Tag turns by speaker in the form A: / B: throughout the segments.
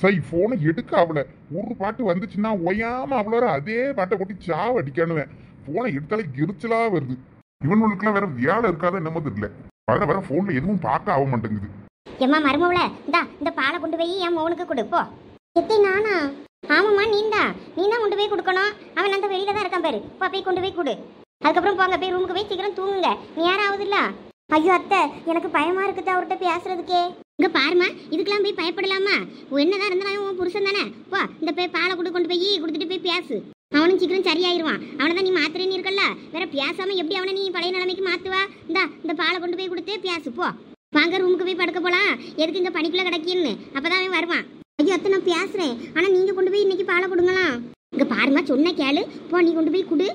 A: சரி போனை எடுக்க அவள ஒரு பாட்டு வந்துச்சுன்னா ஒயாம அவளோட அதே பாட்டை கொட்டி சாவ அடிக்கணுவேன். போனை எடுத்தாலே எரிச்சலா வருது. இவனுக்குலாம் வேற வேலை இருக்காத என்னமோ தெரியல. வர வர போன்ல எதுவும் பார்க்க ஆக மாட்டேங்குது.
B: ஏம்மா மருமவுல இந்த பாலை கொண்டு போய் என் மௌனுக்கு கொடு போ. எத்தை நானா? ஆமாம்மா நீதான் கொண்டு போய் கொடுக்கணும். அவன் அந்த வெளியில தான் இருக்கான் பாரு. போ போய் கொண்டு போய் கொடு. அதுக்கப்புறம் போங்க போய் ரூமுக்கு போய் சீக்கிரம் தூங்குங்க. நீ யாரும் ஆகுதுல்ல? ஐயோ அத்தை எனக்கு பயமா இருக்குது அவர்கிட்ட பேசுறதுக்கே. இங்க பாருமா இதுக்கெல்லாம் போய் பயப்படலாமா? என்னதான் இருந்தாலும் உன் புருஷன் தானே. போ இந்த போய் பாலை கொண்டு போய் கொடுத்துட்டு போய் பேசு. அவனும் சீக்கிரம் சரியாயிருவான். அவனை தான் நீ மாத்திரன்னு இருக்கல்ல. வேற பேசாம எப்படி அவனை நீ பழைய நிலைமைக்கு மாத்துவா? இந்த பாலை கொண்டு போய் கொடுத்தே பேசு போ. வாங்க ரூமுக்கு போய் படுக்க போலாம். எதுக்கு இங்க பனிக்குள்ள கிடக்கின்னு அப்பதான் அவன் வருவான். ஐயோ அத்தை நான் பேசுறேன். ஆனா நீங்க கொண்டு போய் இன்னைக்கு பாலை கொடுங்களாம். இங்க பாருமா சொன்ன கேளு. போ நீ கொண்டு போய் கொடு.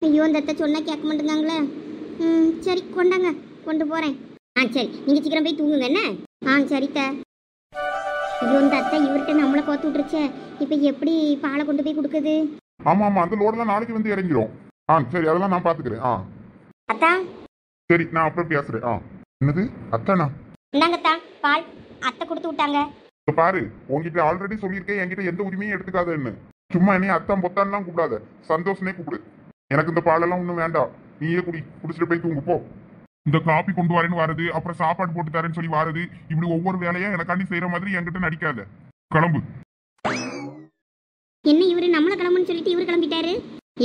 B: ஐயோ அந்த அத்தை சொன்னா கேட்க மாட்டேங்காங்களே. சரி கொண்டாங்க கொண்டு போறேன். சரி நீங்க சீக்கிரம் போய் தூங்குங்க என்ன. சரித்த. ஐயோ இந்த அத்தை இவர்கிட்ட நம்மளை கோத்து விட்டுருச்சே. இப்ப எப்படி பாலை கொண்டு போய் கொடுக்குது?
A: ஆமா அந்த லோடெல்லாம் நாளைக்கு வந்து இறங்கிரும். சரி அதெல்லாம் நான் பாத்துக்கிறேன்.
B: அத்தா
A: சரி நான் அப்புறம் பேசுறேன். என்னது அத்தானா?
B: இந்தாங்கத்தா பால் அத்தை கொடுத்து விட்டாங்க.
A: பாரு உங்ககிட்ட ஆல்ரெடி சொல்லியிருக்கேன் என்கிட்ட எந்த உரிமையும் எடுத்துக்காதன்னு. சும்மா என்னைய அத்தான் பொத்தான்லாம் கூப்பிடாத. சந்தோஷனே கூப்பிடு. எனக்கு இந்த பாலெல்லாம் ஒன்றும் வேண்டாம். நீயே குடிச்சிட்டு போய் தூங்கு போ. இந்த காப்பி கொண்டு வரேன்னு வரது, அப்புறம் சாப்பாடு போட்டு தரேன்னு சொல்லி வரது, இப்படி ஒவ்வொரு வேலையும் எனக்காண்டி செய்யற மாதிரி என்கிட்ட நடிக்காத. கிளம்பு.
B: என்ன இவரு நம்மள கிளம்புன்னு சொல்லிட்டு இவரு கிளம்பிட்டாரு.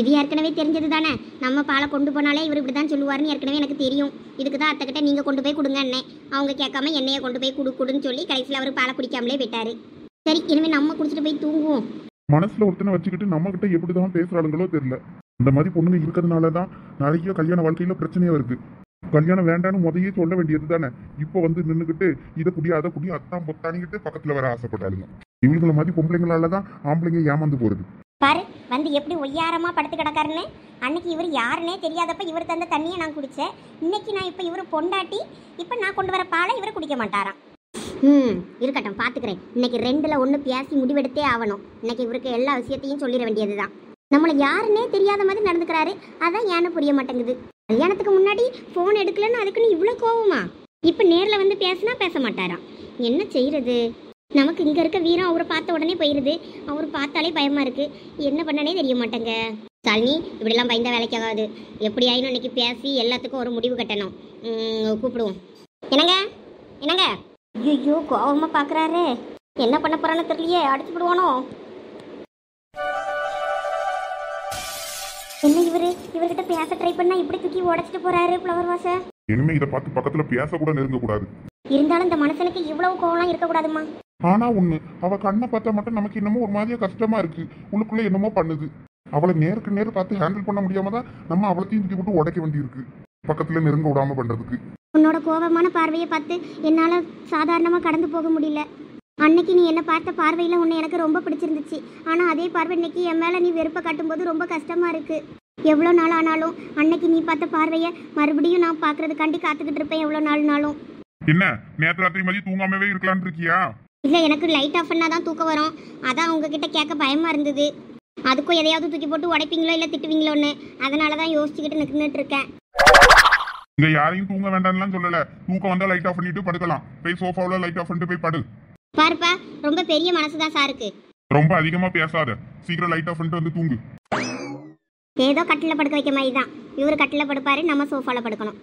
B: இது ஏற்கனவே தெரிஞ்சது தானே. நம்ம பாலை கொண்டு போனாலே இவர் இப்படிதான் சொல்லுவாருன்னு ஏற்கனவே எனக்கு தெரியும். இதுக்கு தான் அத்தைக்கிட்ட நீங்க கொண்டு போய் கொடுங்க அண்ணே. அவங்க கேட்காம என்னைய கொண்டு போய் கொடுன்னு சொல்லி கடைசியில் அவர் பாலை குடிக்காமலே போயிட்டாரு. சரி இனிமே நம்ம குடிச்சிட்டு போய் தூங்குவோம்.
A: மனசுல ஒருத்தனை வச்சுக்கிட்டு நம்ம கிட்ட எப்படிதான் பேசுறாளுங்களோ தெரியல. இந்த மாதிரி பொண்ணுங்க இருக்கிறதுனாலதான் நிறைய கல்யாண வாழ்க்கையில பிரச்சனையா வருது. கல்யாணம் வேண்டான்னு முதையே சொல்ல வேண்டியது தானே. இப்போ வந்து நின்றுகிட்டு இதை குடி அதை குடி அத்தான் பொத்தானிக்கிட்டு பக்கத்துல வர ஆசைப்பட்டாளுங்க. இவங்கள மாதிரி பொம்பளைங்களாலதான் ஆம்பளைங்க ஏமாந்து போறது.
B: பாரு வந்து எப்படி ஒய்யாரமா படுத்து கிடக்காருன்னு. அன்னைக்கு இவர் யாருன்னே தெரியாதப்ப இவர் தந்த தண்ணியை நான் குடிச்சேன். இன்னைக்கு நான் இப்ப இவரு பொண்டாட்டி. இப்ப நான் கொண்டு வர பாலை இவர் குடிக்க மாட்டாராம். இருக்கட்டும் பாத்துக்கிறேன். இன்னைக்கு 2ல் 1 பேசி முடிவெடுத்தே ஆகணும். இன்னைக்கு இவருக்கு எல்லா விஷயத்தையும் சொல்லிட வேண்டியதுதான். நம்மளை யாருன்னே தெரியாத மாதிரி நடந்துக்கிறாரு. அதான் ஏன்னு புரிய மாட்டேங்குது. கல்யாணத்துக்கு முன்னாடி போன் எடுக்கலன்னு அதுக்குன்னு இவ்வளவு கோவமா? இப்ப நேர்ல வந்து பேசினா பேச மாட்டாராம். என்ன செய்யறது? நமக்கு இங்க இருக்க வீரம் அவரை பார்த்த உடனே போயிருது. அவர் பார்த்தாலே பயமா இருக்கு. என்ன பண்ணனே தெரிய மாட்டேங்க. சாலினி இப்படிலாம் பயந்த வேலைக்கு ஆகாது. எப்படி ஆயினும் இன்னைக்கு பேசி எல்லாத்துக்கும் ஒரு முடிவு கட்டணும். கூப்பிடுவோம். என்னங்க ஐயோ கோவமா பாக்குறாரு. என்ன பண்ண போறான்னு தெரியலையே. அடிச்சு விடுவானோ? என்ன இவர்கிட்ட பேச ட்ரை பண்ணா இப்படி தூக்கி உடைச்சிட்டு போறாரு ஃப்ளவர் வாச.
A: இனிமே இதை பார்த்து பக்கத்துல பேச கூட நெருங்க கூடாது.
B: இருந்தாலும் இந்த மனுஷனுக்கு இவ்வளவு கோவம்லாம் இருக்க கூடாதுமா.
A: ஆனா ஒண்ணு அவ கண்ணை பார்த்தா மட்டும் நமக்கு என்னமோ ஒரு மாதிரியா கஷ்டமா இருக்கு. உள்ளுக்குள்ள என்னமோ பண்ணுது. அவளை நேருக்கு நேர் பார்த்து ஹேண்டில் பண்ண முடியாம தான் நம்ம அவளையும் தூக்கி விட்டு உடைக்க வேண்டி இருக்கு. பக்கத்துல நெருங்க விடாம பண்றதுக்கு.
B: உன்னோட கோபமான பார்வையை பார்த்து என்னால சாதாரணமா கடந்து போக முடியல. அன்னைக்கு நீ என்ன பார்த்த பார்வையில உன்னை எனக்கு ரொம்ப பிடிச்சிருந்துச்சு. ஆனா அதே பார்வை இன்னைக்கு என் மேல நீ வெறுப்ப காட்டும்போது ரொம்ப கஷ்டமா இருக்கு. எவ்வளோ நாள் ஆனாலும் அன்னைக்கு நீ பார்த்த பார்வையை மறுபடியும் நான் பாக்குறதுக்காண்டி காத்துக்கிட்டு இருப்பேன். எவ்வளோ நாள்னாலும்.
A: என்ன நேற்று ராத்திரி மாதிரி தூங்காமவே இருக்கலாம்னு இருக்கியா?
B: இல்ல எனக்கு லைட் ஆஃப் பண்ணாதான் தூக்கம் வரும். அதான் உங்ககிட்ட கேட்க பயமா இருந்தது. அதுக்கும் எதையாவது தூக்கி போட்டு உடைப்பீங்களோ இல்ல திட்டுவீங்களோன்னு அதனாலதான் யோசிச்சுக்கிட்டு நின்றுட்டு இருக்கேன்.
A: இங்க யாரையும் தூங்க வேண்டாம்லாம் சொல்லல. தூக்கம் வந்தா லைட் ஆஃப் பண்ணிட்டு படுக்கலாம். போய் சோஃபாவுல லைட் ஆஃப் பண்ணிட்டு போய் படு.
B: பாருப்பா ரொம்ப பெரிய மனசுதான் சாருக்கு.
A: ரொம்ப அதிகமா பேசாத. சீக்கிரம் லைட் ஆஃப் பண்ணிட்டு வந்து தூங்கு.
B: ஏதோ கட்டில படுக்க வைக்க மாதிரி தான். இவரு கட்டில படுப்பாரு, நம்ம சோஃபால படுக்கணும்.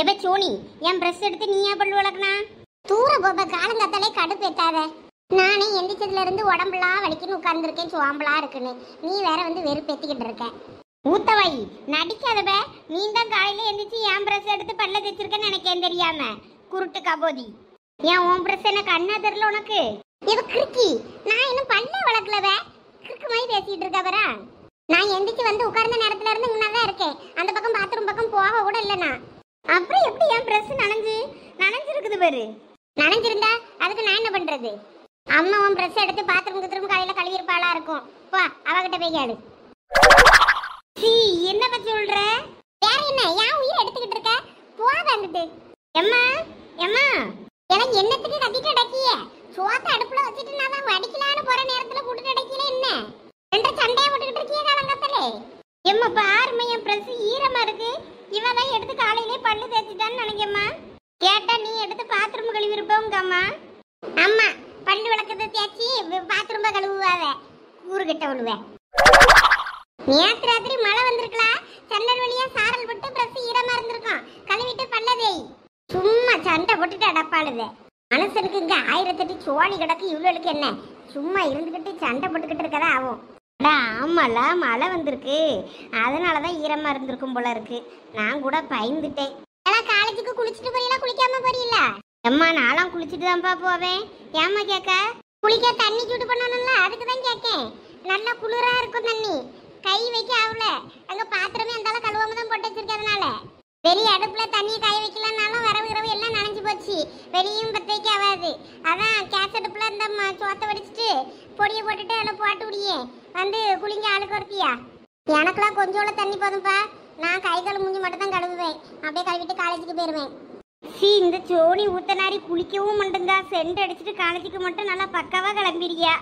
B: எப்ப சோனி என் பிரஷ் எடுத்து நீயா பல்லு வளர்க்கணா? தூர போப்ப காலங்காத்தாலே கடுப்பு எட்டாத. நானே எந்திரிச்சதுல இருந்து உடம்புலாம் வலிக்குன்னு உட்கார்ந்துருக்கேன். சுவாம்பலா இருக்குன்னு நீ வேற வந்து வெறுப்பேத்திக்கிட்டு இருக்க. ஊத்தவை நடிக்காதப. நீ தான் காலையில எந்திரிச்சு என் பிரஷ் எடுத்து பல்ல தேய்ச்சிருக்கேன்னு நினைக்கேன் தெரியாம. குருட்டு கபோதி. ஏன் உன் பிரஷ் என்ன கண்ணா தெரியல உனக்கு? இவ கிறுக்கி. நான் இன்னும் பல்ல வளர்க்கலவ. கிறுக்கு மாதிரி பேசிட்டு இருக்க வரா. நான் எந்திரிச்சு வந்து உட்கார்ந்த நேரத்துல இருந்து இங்கதான் இருக்கேன். அந்த பக்கம் பாத்ரூம் பக்கம் போக கூட இல்லைண்ணா. அப்புறம் எப்படி என் ட்ரெஸ் நனைஞ்சிருக்குது பாரு. நனைஞ்சிருந்தா அதுக்கு நான் என்ன பண்றது? அம்மா உன் ட்ரெஸ் எடுத்து பாத்ரூமுக்கு திரும்ப காலையில கழுவி இருப்பாளா இருக்கும். போ அவகிட்ட போய் கேளு. சீ, என்ன பத்தி சொல்ற? வேற என்ன, ஏன் உயிரை எடுத்துக்கிட்டு இருக்க? போதாங்கிட்டு. எம்மா எம்மா, எனக்கு என்னத்துக்கு கத்திட்டு அடக்கிய? சோத்த அடுப்புல வச்சுட்டு நான் தான் அடிக்கலான்னு போற நேரத்துல கூட்டிட்டு அடக்கில என்ன? ரெண்டு சண்டையை போட்டுக்கிட்டு இருக்கிய காலங்கத்தலே. எம்மா பாருமா, என் ட்ரெஸ் ஈரமா இருக்கு. இவதான் எடுத்து காலையிலே பல்லு தேய்ச்சிட்டான்னு நினைக்கம்மா. கேட்டா நீ எடுத்து பாத்ரூம் கழுவி இருப்போங்க அம்மா. அம்மா பல்லு விளக்கத்தை தேய்ச்சி பாத்ரூம் கழுவுவாத, ஊருகிட்ட விழுவேன். நேற்று ராத்திரி மழை வந்திருக்கலாம், ஜன்னல் வழியா சாரல் போட்டு ட்ரெஸ் ஈரமா இருந்திருக்கும். கழுவிட்டு பல்ல தேய். சும்மா சண்டை போட்டுட்டு அடப்பாளுத. மனசனுக்கு இங்க 1008 சோழி கிடக்கு, இவ்வளவுக்கு என்ன சும்மா இருந்துகிட்டு சண்டை போட்டுக்கிட்டு இருக்கதா ஆகும். ஆமால, மழை வந்திருக்கு, அதனாலதான் ஈரமா இருந்திருக்கும் போல இருக்கு. நான் கூட பயந்துட்டேன். காலேஜுக்கு குளிச்சுட்டு போறீங்களா, குளிக்காம போறீங்களா? அம்மா நான்லாம் குளிச்சுட்டு தான்ப்பா போவேன். ஏமா கேட்க? குளிக்க தண்ணி சூடு பண்ணணும்ல, அதுக்கு தான் கேட்கேன். நல்லா குளிரா இருக்கும் தண்ணி, கை வைக்க ஆகல. அங்க பாத்திரமே அந்தால கழுவாம தான் போட்டு வச்சிருக்கிறதுனால. வெளியே அடுப்புல தண்ணியை கை வைக்கலனாலும் வரவு இரவு எல்லாம் நனைஞ்சு போச்சு, வெளியும் பத்த வைக்க ஆகாது. அதான் கேஸ் அடுப்புல இந்த சோத்தை வடிச்சிட்டு பொடியை போட்டுட்டு அதில் போட்டு விடியே வந்து குளிங்க ஆளுக்கு ஒருத்தியா. எனக்கெல்லாம் கொஞ்சோட தண்ணி போதும்ப்பா, நான் கை கால் மூஞ்சி மட்டும் தான் கழுவுவேன். அப்படியே கழுவிட்டு காலேஜுக்கு போயிடுவேன். இந்த சோனி ஊத்தனாரி குளிக்கவும் மட்டுந்தா, சென்ட் அடிச்சுட்டு காலேஜுக்கு மட்டும் நல்லா பக்காவா கிளம்பிடுறியா?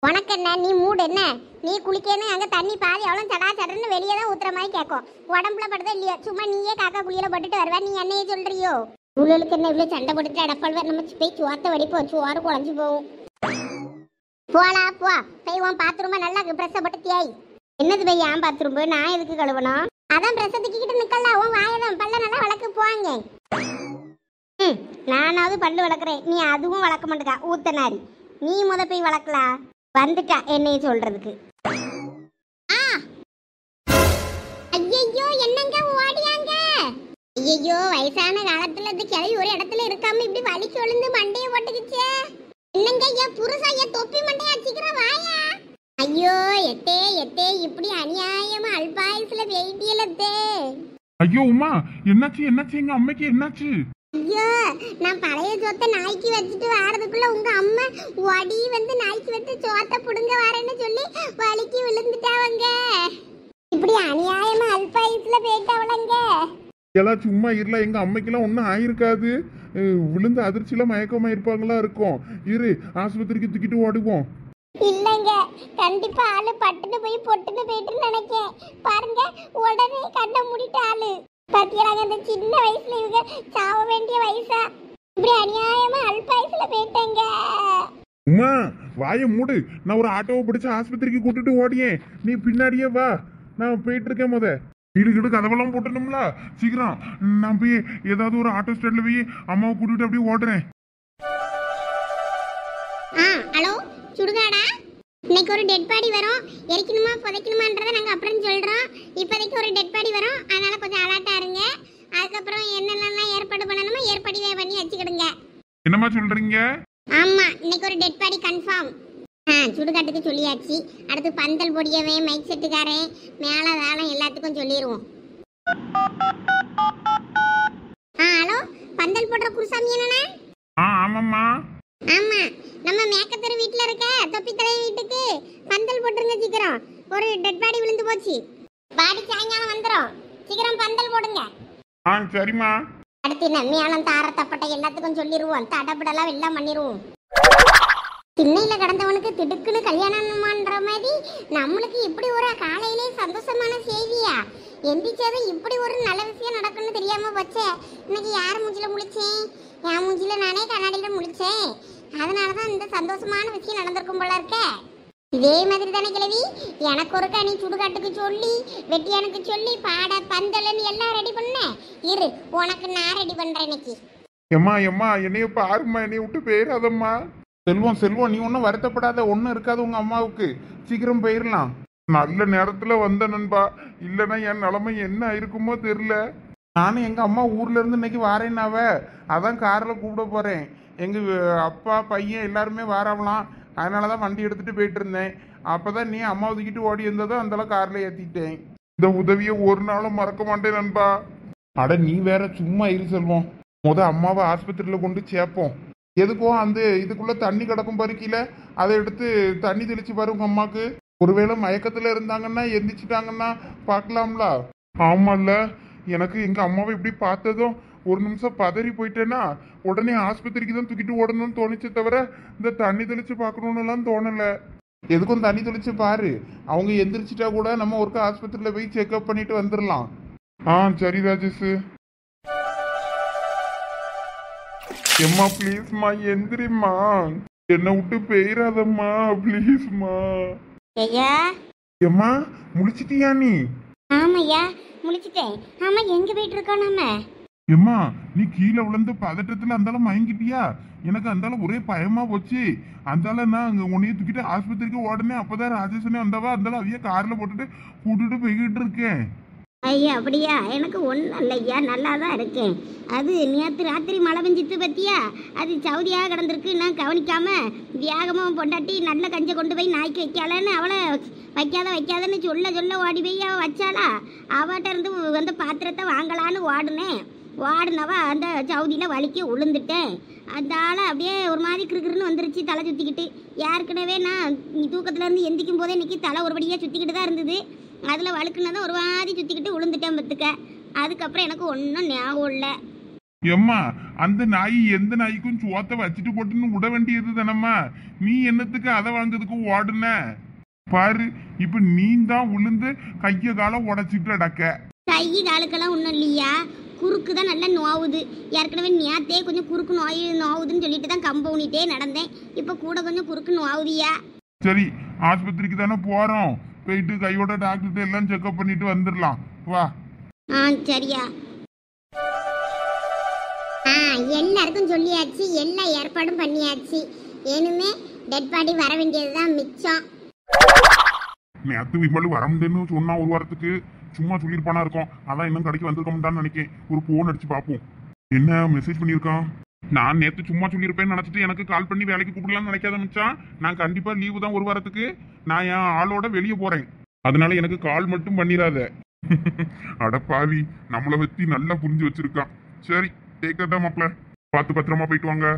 B: உனக்கு என்ன, நீ மூடு என்ன? நீ குளிக்கணும், அங்கே தண்ணி பாதி அவ்வளோ சடா சடன்னு வெளியே தான் ஊத்துற மாதிரி கேட்கும். உடம்புல படுதா இல்லையோ, சும்மா நீயே காக்கா குளியல போட்டுட்டு வருவா. நீ என்னையே சொல்றியோ? இவ்வளோக்கு என்ன இவ்வளோ சண்டை போட்டுட்டு அடப்பாள்வர், நம்ம போய் சோத்த வடிப்போம், சோறு குழஞ்சி போகும். போலா போ, போய் உன் பாத்ரூமா நல்லா ப்ரெஸ்ஸை போட்டு தேய். என்னது போய் ஏன் பாத்ரூம்பு, நான் எதுக்கு கழுவணும்? அதான் ப்ரெஸ்ஸை தூக்கிக்கிட்டு நிக்கல, உன் வாயதான் பல்ல நல்லா வளர்க்கு போவாங்க. நானாவது பல்லு வளர்க்குறேன், நீ அதுவும் வளர்க்க மாட்டேக்கா ஊத்தனாரி. நீ முத போய் வளர்க்கலாம், வந்துட்டா என்னைய சொல்றதுக்கு. ஐயோ என்னங்க ஓடியாங்க? ஐயோ வயசான காலத்துல இந்த கிளவி ஒரு இடத்துல இருக்காம இப்படி வலிக்கு விழுந்து மண்டைய போட்டுக்குச்சே. என்னங்க என் புருஷா என் தொப்பி மண்டைய அடிச்சுக்கிற வாயா. ஐயோ எத்தே எத்தே, இப்படி அநியாயமா அல்பாயுசுல வெயிட்டியலத்தே.
A: ஐயோ உமா, என்னாச்சு என்னாச்சு, எங்க அம்மைக்கு என்னாச்சு?
B: ஐயோ, நான் பழைய சோத்தை நாய்க்கு வச்சுட்டு வாரதுக்குள்ள உங்க அம்மா வடி வந்து நாய்க்கு வச்சு சோத்தை புடுங்க வரேன்னு சொல்லி வலிக்கு விழுந்துட்டாவங்க. இப்படி அநியாயமா அல்பாயுசுல போயிட்டாவளங்க.
A: எல்லாம் சும்மா இருல, எங்க அம்மைக்கெல்லாம் ஒன்றும் ஆயிருக்காது. விழுந்து அதிர்ச்சியில மயக்கமா இருப்பாங்களா இருக்கும். இரு, ஆஸ்பத்திரிக்கு தூக்கிட்டு ஓடுவோம்.
B: இல்லங்க, கண்டிப்பா ஆளு பட்டுன்னு போய் பொட்டுன்னு போயிட்டு நினைக்கேன். பாருங்க உடனே கண்ணை மூடிட்டு ஆளு பாத்தியராங்க. அந்த சின்ன வயசுல இவங்க சாவ வேண்டிய வயசா, இப்படி அநியாயமா அல்பாயுசுல போயிட்டேங்க.
A: உமா வாய மூடு, நான் ஒரு ஆட்டோவை பிடிச்சு ஆஸ்பத்திரிக்கு கூட்டிட்டு ஓடியேன். நீ பின்னாடியே வா, நான் போயிட்டு இருக்கேன். வீடு கிட்ட கதவெல்லாம் போட்டணும்ல, சீக்கிரம் நான் போய் ஏதாவது ஒரு ஆட்டோ ஸ்டாண்ட்ல போய் அம்மாவை கூட்டிட்டு அப்படியே ஓடுறேன்.
B: ஹலோ சுடுகாடா? இன்னைக்கு ஒரு டெட் பாடி வரும், எரிக்கணுமா புதைக்கணுமான்றதை நாங்கள் அப்புறம் சொல்கிறோம். இப்போதைக்கு ஒரு டெட் பாடி வரும், அதனால கொஞ்சம் அலர்ட்டாக இருங்க. அதுக்கப்புறம் என்னென்னலாம் ஏற்பாடு பண்ணணுமோ ஏற்பாடு பண்ணி வச்சுக்கிடுங்க.
A: என்னம்மா சொல்றீங்க?
B: ஆமாம், இன்னைக்கு ஒரு டெட் பாடி கன்ஃபார்ம். சுடுகாட்டுக்கு சொல்லியாச்சு. அடுத்து பந்தல் பொடியவன், மைக் செட்டுக்காரன், மேலே தாளம் எல்லாத்துக்கும் சொல்லிடுவோம். ஹலோ, பந்தல் போடுற குருசாமி என்னண்ணா?
A: ஆமாம்மா.
B: ஆமா, நம்ம மேக்கத்தரு வீட்டுல இருக்க தொப்பி தலைய வீட்டுக்கு பந்தல் போட்டுருங்க சீக்கிரம். ஒரு டெட் பாடி விழுந்து போச்சு, பாடி சாயங்காலம் வந்துடும். சீக்கிரம் பந்தல் போடுங்க.
A: சரிம்மா.
B: அடுத்து என்ன மேளம் தார தப்பட்டை எல்லாத்துக்கும் சொல்லிடுவோம், தடப்படலாம் எல்லாம் பண்ணிடுவோம். திண்ணையில கடந்தவனுக்கு திடுக்குன்னு கல்யாணம்ன்ற மாதிரி நம்மளுக்கு இப்படி ஒரு காலையிலே சந்தோஷமான செய்தியா? எந்திரிச்சதும் இப்படி ஒரு நல்ல விஷயம் நடக்கும்னு தெரியாம போச்சே. இன்னைக்கு யார் மூஞ்சில முழிச்சேன்? என் மூஞ்சில நானே கண்ணாடியில முழிச்சேன். அதனாலதான் இந்த சந்தோஷமான விஷயம் நடந்திருக்கும் போல இருக்க. இதே மாதிரி தானே கிழவி, எனக்கு ஒரு கனி சுடுகாட்டுக்கு சொல்லி வெட்டியானுக்கு சொல்லி பாட பந்தலன்னு எல்லாம் ரெடி பண்ண. இரு, உனக்கு நான் ரெடி பண்றேன் இன்னைக்கு.
A: எம்மா எம்மா, என்னைய பாருமா, என்னைய விட்டு போயிடாதம்மா. செல்வம் செல்வம், நீ ஒன்றும் வருத்தப்படாத, ஒன்றும் இருக்காது உங்க அம்மாவுக்கு. சீக்கிரம் போயிடலாம். நல்ல நேரத்துல வந்த நண்பா, இல்லைன்னா என் நிலைமை என்ன இருக்குமோ தெரியல. நானும் எங்க அம்மா ஊர்ல இருந்து இன்னைக்கு வாரேன்னாவ, அதான் கார்ல கூப்பிட போறேன். எங்க அப்பா பையன் எல்லாருமே வாராவலாம், அதனாலதான் வண்டி எடுத்துட்டு போயிட்டு இருந்தேன். அப்பதான் நீ அம்மா ஒதுக்கிட்டு ஓடி இருந்ததோ அந்தளவு கார்ல ஏத்திட்டேன். இந்த உதவியை ஒரு நாளும் மறக்க மாட்டேன் நண்பா.
C: அட நீ வேற சும்மா இரு செல்வம். அம்மாவை ஆஸ்பத்திரியில் கொண்டு சேர்ப்போம். எதுக்கும் அந்த இதுக்குள்ள தண்ணி கிடக்கும் பருக்கில அதை எடுத்து தண்ணி தெளிச்சு பாரு உங்க அம்மாக்கு. ஒருவேளை மயக்கத்துல இருந்தாங்கன்னா எந்திரிச்சிட்டாங்கன்னா பார்க்கலாம்ல. ஆமால்ல, எனக்கு எங்க அம்மாவை இப்படி பார்த்ததும் ஒரு நிமிஷம் பதறி போயிட்டேன்னா உடனே ஆஸ்பத்திரிக்கு தான் தூக்கிட்டு ஓடணும்னு தோணுச்சு தவிர இந்த தண்ணி தெளிச்சு பார்க்கணும்னு எல்லாம் தோணல. எதுக்கும் தண்ணி தெளிச்சு பாரு. அவங்க எந்திரிச்சிட்டா கூட நம்ம ஒருக்கா ஆஸ்பத்திரியில போய் செக்அப் பண்ணிட்டு வந்துடலாம்.
A: சரி ராஜேஷ். எம்மா ப்ளீஸ்மா எந்திரிம்மா, என்னை விட்டு பெயராதம்மா ப்ளீஸ்மா.
B: ஐயா
A: எம்மா முழிச்சிட்டியா நீ?
B: ஆமாய்யா முழிச்சிட்டேன். ஆமா எங்க போயிட்டு இருக்கோம் நம்ம?
A: எம்மா நீ கீழே விழுந்து பதட்டத்துல அந்தாலும் மயங்கிட்டியா? எனக்கு அந்தாலும் ஒரே பயமா போச்சு. அந்தால நான் அங்க உன்னைய தூக்கிட்டு ஆஸ்பத்திரிக்கு உடனே அப்பதான் ராஜேஷனே வந்தவா, அந்தாலும் அவைய கார்ல போட்டுட்டு கூட்டிட்டு போய்கிட்டு இருக்கேன்.
B: ஐயா அப்படியா? எனக்கு ஒன்றும் இல்லையா, நல்லா தான் இருக்கேன். அது நேற்று ராத்திரி மழை பெஞ்சித்து பத்தியா, அது சவுதியாக கிடந்திருக்கு. நான் கவனிக்காம வேகமாக பொண்டாட்டி நல்ல கஞ்சை கொண்டு போய் நாய்க்கு வைக்கலன்னு அவளை வைக்காதன்னு சொல்ல ஓடி போய் அவள் வச்சாளா. அவட்ட இருந்து அந்த பாத்திரத்தை வாங்கலான்னு ஓடுனவா அந்த சவுதியில் வலிக்கு உளுந்துட்டேன். அந்த ஆளை அப்படியே ஒரு மாதிரி கிருக்குன்னு வந்துருச்சு, தலை சுற்றிக்கிட்டு. ஏற்கனவே நான் தூக்கத்துல இருந்து எந்திக்கும் போதே இன்னைக்கு தலை ஒருபடியாக சுற்றிக்கிட்டு தான் இருந்தது. அதில் வழுக்குனதான் ஒரு மாதிரி சுற்றிக்கிட்டு விழுந்துட்டேன் பத்துக்க. அதுக்கப்புறம் எனக்கு ஒன்றும் ஞாபகம் இல்லை.
A: எம்மா அந்த நாய் எந்த நாய்க்கும் சோத்தை வச்சுட்டு போட்டுன்னு விட வேண்டியது தானம்மா. நீ என்னத்துக்கு அதை வாங்குறதுக்கு ஓடுன பாரு. இப்ப நீ தான் உளுந்து கைய காலம் உடைச்சிட்டு அடக்க.
B: கை காலுக்கெல்லாம் ஒன்றும் இல்லையா, குறுக்கு தான் நல்லா நோவுது. ஏற்கனவே நேத்தே கொஞ்சம் குறுக்கு நோவுதுன்னு சொல்லிட்டு தான் கம்பவுனிட்டே நடந்தேன். இப்போ கூட கொஞ்சம் குறுக்கு நோவுதியா.
A: சரி ஆஸ்பத்திரிக்கு தானே போறோம், போயிட்டு கையோட டாக்டர்கிட்ட எல்லாம் செக்அப் பண்ணிட்டு வந்துடலாம் வா.
B: சரியா. எல்லாருக்கும் சொல்லியாச்சு, எல்லா ஏற்பாடும் பண்ணியாச்சு. ஏனுமே டெட் பாடி வர வேண்டியதுதான் மிச்சம்.
A: நேத்து விமல் வர முடியும்னு சொன்னா ஒரு வாரத்துக்கு சும்மா சொல்லியிருப்பானா இருக்கும். அதான் இன்னும் கடைக்கு வந்திருக்கோம்டான்னு நினைக்கேன். ஒரு போன் அடிச்சு பார்ப்போம் என்ன மெசேஜ் பண்ணியிருக்கான். நான் நேத்து சும்மா சொல்லியிருப்பேன்னு நினைச்சிட்டு எனக்கு கால் பண்ணி வேலைக்கு கூப்பிடலாம்னு நினைக்காத மிச்சான். நான் கண்டிப்பா லீவு தான் ஒரு வாரத்துக்கு. நான் என் ஆளோட வெளியே போறேன், அதனால எனக்கு கால் மட்டும் பண்ணிடாத. அடப்பாவி, நம்மளை பத்தி நல்லா புரிஞ்சு வச்சிருக்கான். சரி டேக்கர்டா மாப்ள, பார்த்து பத்திரமா போயிட்டு வாங்க.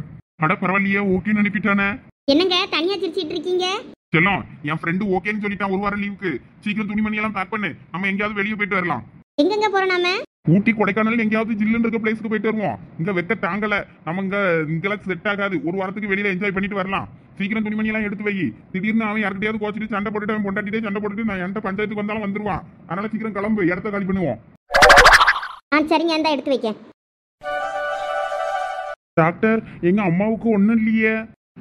A: அட பரவாயில்லையே, ஓகேன்னு அனுப்பிட்டானே.
B: என்னங்க தனியா சிரிச்சிட்டு இருக்கீங்க?
A: செல்லம் என் ஃப்ரெண்டு ஓகேன்னு சொல்லிட்டான் ஒரு வாரம் லீவுக்கு. சீக்கிரம் துணிமணி எல்லாம் பேக் பண்ணு, நம்ம எங்கேயாவது வெளியே போயிட்டு வரலாம்.
B: எங்கெங்க போறோம் நாம?
A: ஊட்டி கொடைக்கானல் எங்கேயாவது ஜில்லுன்னு இருக்க பிளேஸ்க்கு போயிட்டு வருவோம். இங்க வெக்க தாங்கல, நம்ம இங்கெல்லாம் செட் ஆகாது. ஒரு வாரத்துக்கு வெளியில என்ஜாய் பண்ணிட்டு வரலாம். சீக்கிரம் துணிமணி எல்லாம் எடுத்து வை. திடீர்னு அவன் யார்கிட்டயாவது கோச்சிட்டு சண்டை போட்டுட்டு அவன் பொண்டாட்டிட்டே சண்டை போட்டுட்டு நான் என்கிட்ட பஞ்சாயத்துக்கு வந்தாலும் வந்துருவான். அதனால சீக்கிரம் கிளம்பு, இடத்த காலி பண்ணுவோம்.
B: சரிங்க, அந்த எடுத்து வைக்க.
C: டாக்டர் எங்க அம்மாவுக்கு ஒன்றும் இல்லையே.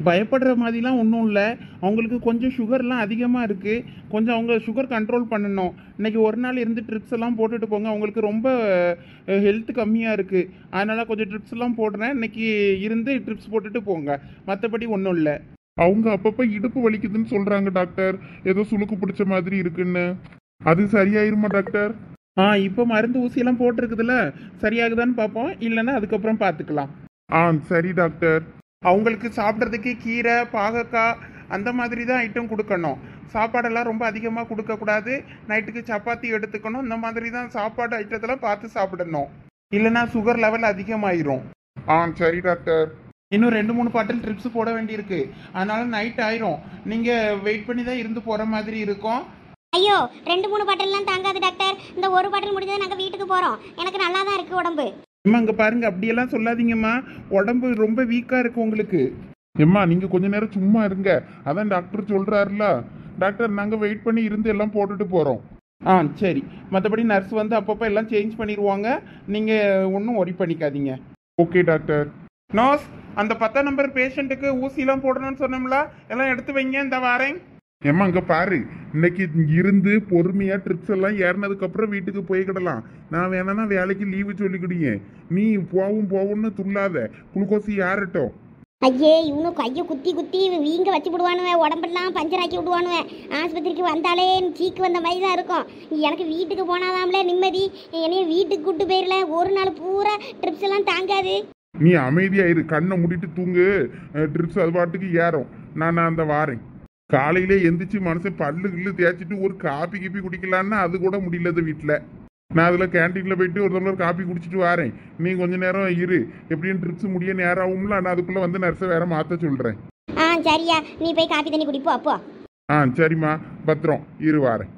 C: பயப்படுற மாதிரிலாம் ஒன்றும் இல்லை. அவங்களுக்கு கொஞ்சம் சுகர்லாம் அதிகமாக இருக்குது. கொஞ்சம் அவங்க சுகர் கண்ட்ரோல் பண்ணணும். இன்றைக்கி ஒரு நாள் இருந்து ட்ரிப்ஸ் எல்லாம் போட்டுட்டு போங்க. அவங்களுக்கு ரொம்ப ஹெல்த் கம்மியாக இருக்குது. அதனால் கொஞ்சம் ட்ரிப்ஸ் எல்லாம் போடுறேன். இன்றைக்கி இருந்து ட்ரிப்ஸ் போட்டுட்டு போங்க. மற்றபடி ஒன்றும் இல்லை.
A: அவங்க அப்பப்போ இடுப்பு வலிக்குதுன்னு சொல்கிறாங்க டாக்டர், ஏதோ சுளுக்கு பிடிச்ச மாதிரி இருக்குன்னு. அது சரியாயிருமா டாக்டர்?
C: இப்போ மருந்து ஊசியெல்லாம் போட்டிருக்குதுல்ல, சரியாகுதான்னு பார்ப்போம். இல்லைன்னா அதுக்கப்புறம் பார்த்துக்கலாம்.
A: சரி டாக்டர்.
C: அவங்களுக்கு சாப்பிட்றதுக்கு கீரை, பாகக்காய் அந்த மாதிரி தான் ஐட்டம் கொடுக்கணும். சாப்பாடெல்லாம் ரொம்ப அதிகமாக கொடுக்கக்கூடாது. நைட்டுக்கு சப்பாத்தி எடுத்துக்கணும். இந்த மாதிரி தான் சாப்பாடு ஐட்டத்தெல்லாம் பார்த்து சாப்பிடணும். இல்லைன்னா சுகர் லெவல் அதிகமாயிரும்.
A: சரி டாக்டர்.
C: இன்னும் 2-3 பாட்டில் ட்ரிப்ஸ் போட வேண்டியிருக்கு. அதனால நைட் ஆயிரும். நீங்கள் வெயிட் பண்ணி தான் இருந்து போகிற மாதிரி இருக்கும்.
B: ஐயோ 2-3 பாட்டில்லாம் தாங்காது டாக்டர். இந்த ஒரு பாட்டில் முடிஞ்சது நாங்கள் வீட்டுக்கு போகிறோம். எனக்கு நல்லா தான் இருக்குது உடம்பு.
C: அம்மா அங்கே பாருங்க, அப்படியெல்லாம் சொல்லாதீங்கம்மா. உடம்பு ரொம்ப வீக்காக இருக்கு உங்களுக்கு.
A: எம்மா நீங்க கொஞ்ச நேரம் சும்மா இருங்க, அதான் டாக்டர் சொல்றாருல. டாக்டர் நாங்க வெயிட் பண்ணி இருந்து எல்லாம் போட்டுட்டு போறோம்.
C: சரி. மற்றபடி நர்ஸ் வந்து அப்பப்போ எல்லாம் சேஞ்ச் பண்ணிடுவாங்க. நீங்கள் ஒன்றும் ஒரி பண்ணிக்காதீங்க.
A: Okay doctor.
C: நர்ஸ், அந்த 10 நம்பர் பேஷண்ட்டுக்கு ஊசிலாம் போடணும்னு சொன்னோம்ல, எல்லாம் எடுத்து வைங்க. இந்த வாரேன்.
A: ஏம்மா இங்க பாரு, இன்னைக்கு இருந்து பொறுமையா ட்ரிப்ஸ் எல்லாம் ஏறினதுக்கு அப்புறம் வீட்டுக்கு போய்கிடலாம். நான் வேணா வேலைக்கு லீவு சொல்லிக்கிடுங்க. நீ போவும்னு துள்ளாத, குளுக்கோசி ஏறட்டும்.
B: ஐயே இவனு கையை குத்தி வீங்க வச்சு விடுவானுவேன், உடம்பெல்லாம் பஞ்சராக்கி விடுவானுவேன். ஆஸ்பத்திரிக்கு வந்தாலே சீக்கு வந்த மாதிரி தான் இருக்கும். எனக்கு வீட்டுக்கு போனாதாம்ல நிம்மதி. என்னைய வீட்டுக்கு கூட்டு போயிடல, ஒரு நாள் பூரா ட்ரிப்ஸ் எல்லாம் தாங்காது.
A: நீ அமைதியா இரு, கண்ணை மூடிட்டு தூங்கு. ட்ரிப்ஸ் அது பாட்டுக்கு ஏறும். நான் அந்த வாரேன். காலையிலே எந்திரிச்சு மனுஷன் பல்லு கில்லு தேய்ச்சிட்டு ஒரு காப்பி கீப்பி குடிக்கலான்னா அது கூட முடியலது வீட்டில்.
C: நான் அதில் கேன்டீனில் போயிட்டு ஒரு டம்ளர் காப்பி குடிச்சிட்டு வரேன். நீ கொஞ்ச நேரம் இரு, எப்படியும் ட்ரிப்ஸ் முடிய நேரம் ஆகும்ல, நான் அதுக்குள்ளே வந்து நர்ஸை வேற மாற்ற சொல்கிறேன்.
B: சரியா, நீ போய் காப்பி தண்ணி குடிப்போ அப்போ.
C: சரிம்மா, பத்திரம், இரு வாரேன்.